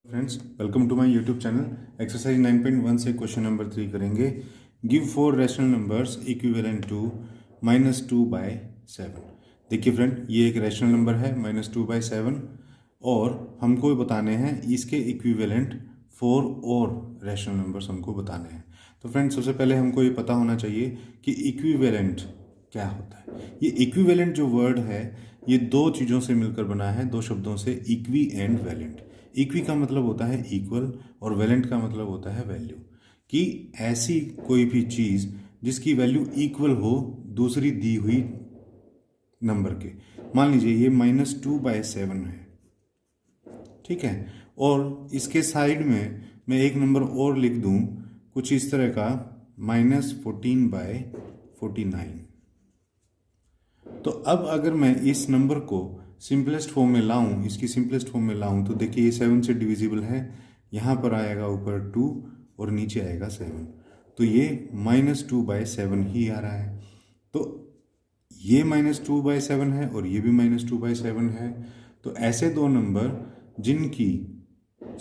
Friends, welcome to my YouTube channel. Exercise 9.1 से question number 3 करेंगे। Give 4 rational numbers equivalent to -2/7। देखिए friend, ये एक रैशनल नंबर है -2/7 और हमको बताने हैं इसके इक्विवेलेंट 4 और रैशनल नंबर्स हमको बताने हैं। तो फ्रेंड, सबसे पहले हमको ये पता होना चाहिए कि इक्विवेलेंट क्या होता है। ये इक्विवेलेंट जो वर्ड है ये दो चीज़ों से मिलकर बना है, दो शब्दों से, इक्वी एंड वैलेंट। इक्वी का मतलब होता है इक्वल और वैलेंट का मतलब होता है वैल्यू, कि ऐसी कोई भी चीज़ जिसकी वैल्यू इक्वल हो दूसरी दी हुई नंबर के। मान लीजिए ये -2/7 है, ठीक है, और इसके साइड में मैं एक नंबर और लिख दूं कुछ इस तरह का -14/49। तो अब अगर मैं इस नंबर को सिंपलेस्ट फॉर्म में लाऊं, इसकी सिंपलेस्ट फॉर्म में लाऊं, तो देखिए ये 7 से डिविजिबल है। यहाँ पर आएगा ऊपर 2 और नीचे आएगा 7, तो ये -2/7 ही आ रहा है। तो ये -2/7 है और ये भी -2/7 है। तो ऐसे दो नंबर जिनकी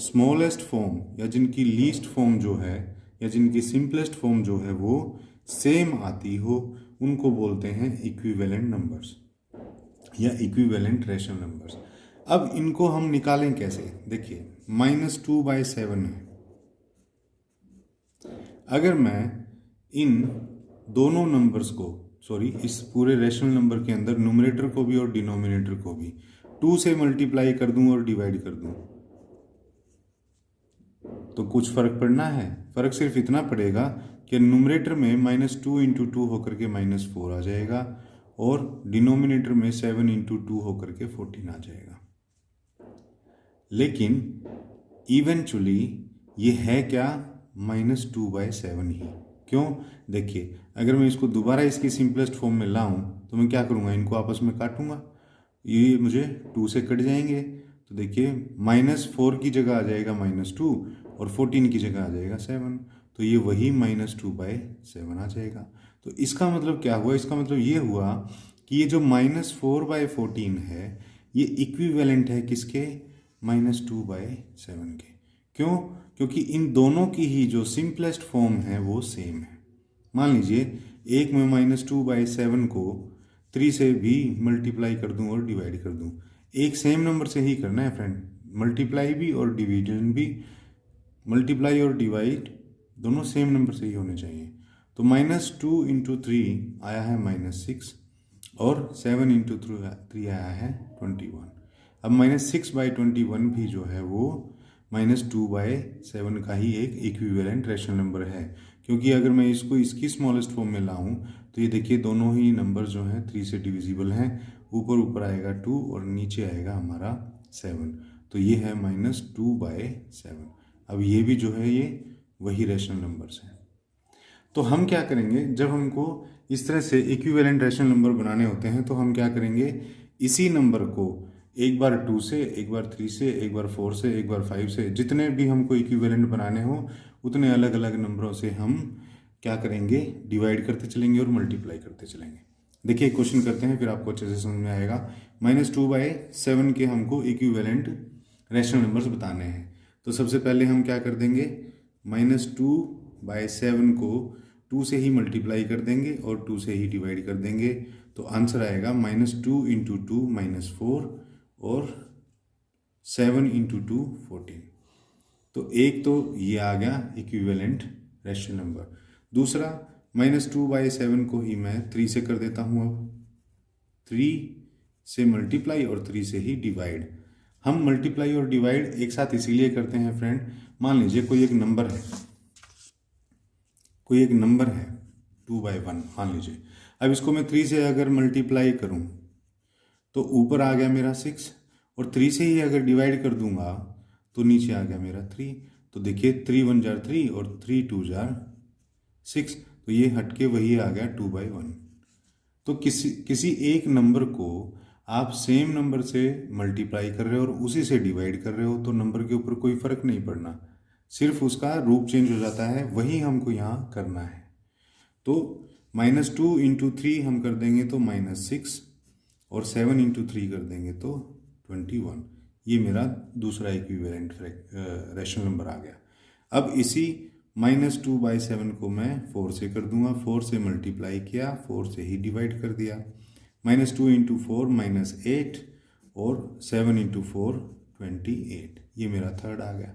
स्मॉलेस्ट फॉर्म या जिनकी लीस्ट फॉर्म जो है या जिनकी सिंपलेस्ट फॉर्म जो है वो सेम आती हो, उनको बोलते हैं इक्विवेलेंट नंबर्स या इक्विवेलेंट रैशनल नंबर्स। अब इनको हम निकालें कैसे? देखिए -2/7 है। अगर मैं इन दोनों नंबर्स को, इस पूरे रैशनल नंबर के अंदर न्यूमरेटर को भी और डिनोमिनेटर को भी 2 से मल्टीप्लाई कर दूं और डिवाइड कर दूं, तो कुछ फर्क पड़ना है। फर्क सिर्फ इतना पड़ेगा कि न्यूमरेटर में -2 × 2 होकर के -4 आ जाएगा और डिनोमिनेटर में 7 × 2 होकर के 14 आ जाएगा। लेकिन इवेंचुअली ये है क्या? -2/7 ही। क्यों? देखिए, अगर मैं इसको दोबारा इसकी सिंपलेस्ट फॉर्म में लाऊं तो मैं क्या करूंगा? इनको आपस में काटूंगा, ये मुझे 2 से कट जाएंगे। तो देखिए -4 की जगह आ जाएगा -2 और 14 की जगह आ जाएगा 7, तो ये वही -2/7 आ जाएगा। तो इसका मतलब क्या हुआ? इसका मतलब ये हुआ कि ये जो -4/14 है ये इक्विवेलेंट है किसके? -2/7 के। क्यों? क्योंकि इन दोनों की ही जो सिंपलेस्ट फॉर्म है वो सेम है। मान लीजिए एक में -2/7 को 3 से भी मल्टीप्लाई कर दूं और डिवाइड कर दूं। एक सेम नंबर से ही करना है फ्रेंड, मल्टीप्लाई भी और डिवीजन भी। मल्टीप्लाई और डिवाइड दोनों सेम नंबर से ही होने चाहिए। तो -2 × 3 आया है -6 और 7 × 3 आया है 21। अब -6/21 भी जो है वो -2/7 का ही एक इक्विवेलेंट रैशनल नंबर है। क्योंकि अगर मैं इसको इसकी स्मॉलेस्ट फॉर्म में लाऊं तो ये देखिए दोनों ही नंबर जो हैं 3 से डिविजिबल हैं। ऊपर आएगा 2 और नीचे आएगा हमारा 7, तो ये है -2/7। अब ये भी जो है ये वही रैशनल नंबर्स हैं। तो हम क्या करेंगे, जब हमको इस तरह से इक्विवेलेंट रैशनल नंबर बनाने होते हैं तो हम क्या करेंगे, इसी नंबर को एक बार 2 से, एक बार 3 से, एक बार 4 से, एक बार 5 से, जितने भी हमको इक्विवेलेंट बनाने हो उतने अलग अलग नंबरों से हम क्या करेंगे, डिवाइड करते चलेंगे और मल्टीप्लाई करते चलेंगे। देखिए क्वेश्चन करते हैं, फिर आपको अच्छे से समझ में आएगा। -2/7 के हमको इक्विवेलेंट रैशनल नंबर्स बताने हैं। तो सबसे पहले हम क्या कर देंगे, -2/7 को 2 से ही मल्टीप्लाई कर देंगे और 2 से ही डिवाइड कर देंगे। तो आंसर आएगा -2 × 2 -4 और 7 × 2 14। तो एक तो ये आ गया इक्विवेलेंट रैशनल नंबर। दूसरा -2/7 को ही मैं 3 से कर देता हूँ। अब 3 से मल्टीप्लाई और 3 से ही डिवाइड। हम मल्टीप्लाई और डिवाइड एक साथ इसीलिए करते हैं फ्रेंड, मान लीजिए कोई एक नंबर है 2/1 मान लीजिए। अब इसको मैं 3 से अगर मल्टीप्लाई करूं तो ऊपर आ गया मेरा 6 और 3 से ही अगर डिवाइड कर दूंगा तो नीचे आ गया मेरा 3। तो देखिए 3 × 1 = 3 और 3 × 2 = 6, तो ये हटके वही आ गया 2/1। तो किसी एक नंबर को आप सेम नंबर से मल्टीप्लाई कर रहे हो और उसी से डिवाइड कर रहे हो तो नंबर के ऊपर कोई फर्क नहीं पड़ना, सिर्फ उसका रूप चेंज हो जाता है, वही हमको यहाँ करना है। तो -2 × 3 हम कर देंगे तो -6 और 7 × 3 कर देंगे तो 21। ये मेरा दूसरा इक्विवेलेंट रैशनल नंबर आ गया। अब इसी -2/7 को मैं 4 से कर दूंगा, 4 से मल्टीप्लाई किया, 4 से ही डिवाइड कर दिया। -2 × 4 -8 और 7 × 4 28, ये मेरा थर्ड आ गया।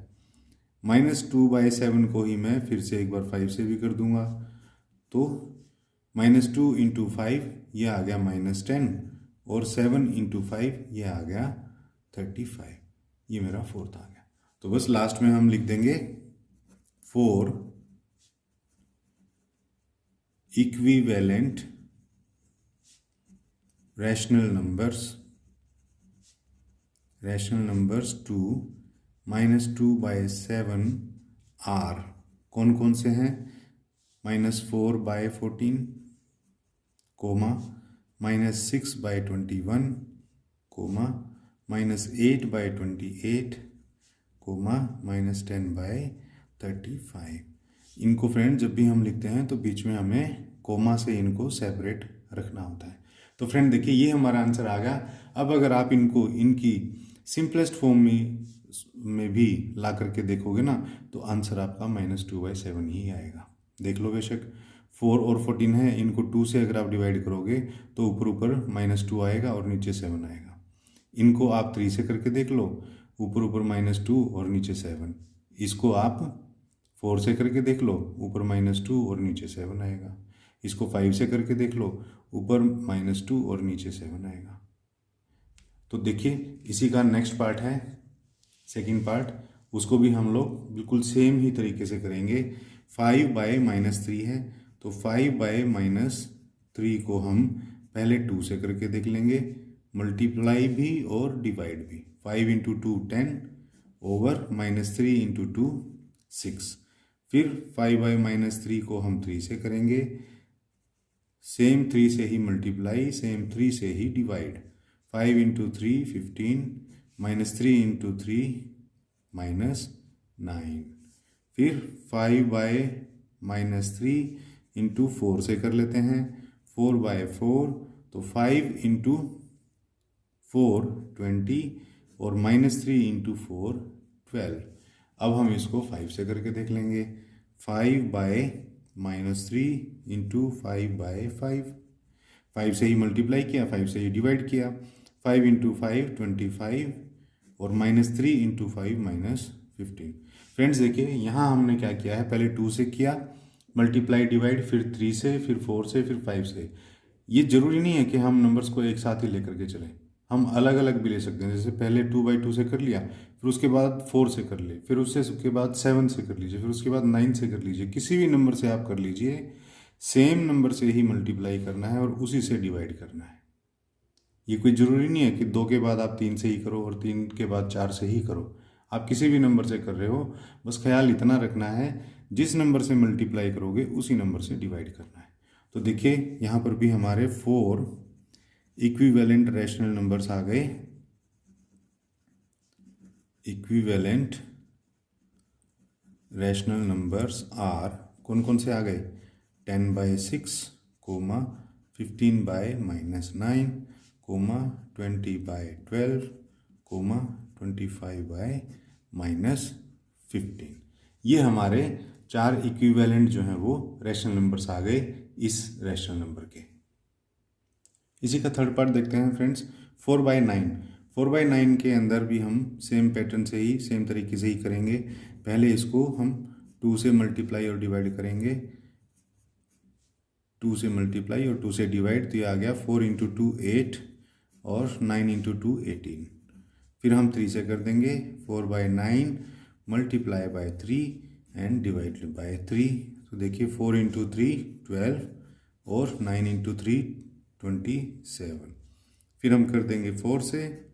-2/7 को ही मैं फिर से एक बार 5 से भी कर दूंगा, तो -2 × 5 ये आ गया -10 और 7 × 5 ये आ गया 35, ये मेरा फोर्थ आ गया। तो बस लास्ट में हम लिख देंगे 4 equivalent rational numbers to -2/7 are कौन कौन से हैं? -4/14, -6/21, -8/28, -10/35। इनको फ्रेंड जब भी हम लिखते हैं तो बीच में हमें कोमा से इनको सेपरेट रखना होता है। तो फ्रेंड देखिए ये हमारा आंसर आ गया। अब अगर आप इनको इनकी सिंपलेस्ट फॉर्म में भी ला करके देखोगे ना तो आंसर आपका -2/7 ही आएगा। देख लो बेशक 4 और 14 है, इनको 2 से अगर आप डिवाइड करोगे तो ऊपर ऊपर -2 आएगा और नीचे 7 आएगा। इनको आप 3 से करके देख लो, ऊपर ऊपर -2 और नीचे 7। इसको आप 4 से करके देख लो, ऊपर -2 और नीचे 7 आएगा। इसको 5 से करके देख लो, ऊपर -2 और नीचे 7 आएगा। तो देखिए इसी का नेक्स्ट पार्ट है, सेकंड पार्ट, उसको भी हम लोग बिल्कुल सेम ही तरीके से करेंगे। 5/-3 है, तो 5/-3 को हम पहले 2 से करके देख लेंगे, मल्टीप्लाई भी और डिवाइड भी। 5 × 2 10 ओवर -3 × 2 6। फिर 5/-3 को हम 3 से करेंगे, सेम 3 से ही मल्टीप्लाई, सेम 3 से ही डिवाइड। 5 × 3 15, -3 × 3 -9। फिर 5/-3 × 4 से कर लेते हैं, 4/4, तो 5 × 4 20 और -3 × 4 12। अब हम इसको 5 से करके देख लेंगे, 5/-3 × 5/5। 5 से ही मल्टीप्लाई किया, 5 से ही डिवाइड किया, 5 × 5 25 और -3 × 5 -15। फ्रेंड्स देखिए यहाँ हमने क्या किया है, पहले 2 से किया मल्टीप्लाई डिवाइड, फिर 3 से, फिर 4 से, फिर 5 से। ये जरूरी नहीं है कि हम नंबर्स को एक साथ ही लेकर के चलें, हम अलग अलग भी ले सकते हैं। जैसे पहले 2/2 से कर लिया, फिर उसके बाद 4 से कर ले, फिर उसके बाद 7 से कर लीजिए, फिर उसके बाद 9 से कर लीजिए, किसी भी नंबर से आप कर लीजिए। सेम नंबर से ही मल्टीप्लाई करना है और उसी से डिवाइड करना है। ये कोई ज़रूरी नहीं है कि 2 के बाद आप 3 से ही करो और 3 के बाद 4 से ही करो। आप किसी भी नंबर से कर रहे हो, बस ख्याल इतना रखना है जिस नंबर से मल्टीप्लाई करोगे उसी नंबर से डिवाइड करना है। तो देखिए यहाँ पर भी हमारे 4 इक्विवेलेंट रैशनल नंबर्स आ गए। इक्विवेलेंट रैशनल नंबर्स आर कौन कौन से आ गए? 10/6, 15/-9, 20/12, 25/-15। ये हमारे 4 इक्विवेलेंट जो हैं वो रैशनल नंबर्स आ गए इस रैशनल नंबर के। इसी का थर्ड पार्ट देखते हैं फ्रेंड्स, 4/9। 4/9 के अंदर भी हम सेम पैटर्न से ही, सेम तरीके से ही करेंगे। पहले इसको हम 2 से मल्टीप्लाई और डिवाइड करेंगे, 2 से मल्टीप्लाई और 2 से डिवाइड, तो ये आ गया 4 × 2 8 और 9 × 2 18। फिर हम 3 से कर देंगे, 4/9 multiply by 3 and divide by 3। तो देखिए 4 × 3 12 और 9 × 3 27। फिर हम कर देंगे 4 से,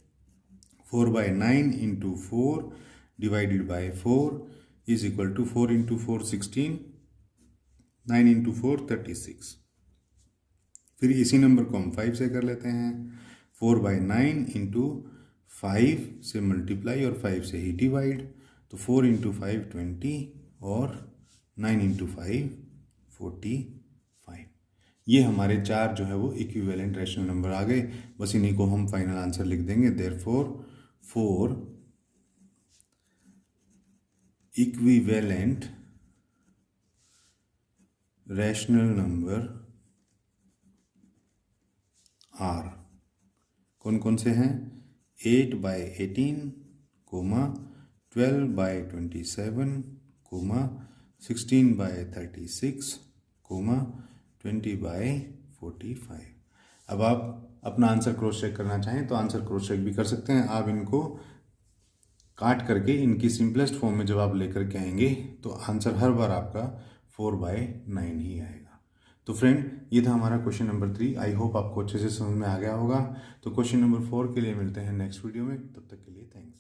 4/9 × 4 divided by 4 is equal to 4 × 4 16, 9 × 4 36। फिर इसी नंबर को हम 5 से कर लेते हैं, 4/9 × 5 से मल्टीप्लाई और 5 से ही डिवाइड, तो 4 × 5 20 और 9 × 5 45। ये हमारे 4 जो है वो इक्विवेलेंट रैशनल नंबर आ गए। बस इन्हीं को हम फाइनल आंसर लिख देंगे। Therefore 4 equivalent rational number are कौन कौन से हैं? 8/18, 12/27, 16/36, 20/45। अब आप अपना आंसर क्रॉस चेक करना चाहें तो आंसर क्रॉस चेक भी कर सकते हैं। आप इनको काट करके इनकी सिंपलेस्ट फॉर्म में जब आप लेकर के आएंगे तो आंसर हर बार आपका 4/9 ही आएगा। तो फ्रेंड, ये था हमारा क्वेश्चन नंबर 3। आई होप आपको अच्छे से समझ में आ गया होगा। तो क्वेश्चन नंबर 4 के लिए मिलते हैं नेक्स्ट वीडियो में। तब तक के लिए थैंक्स।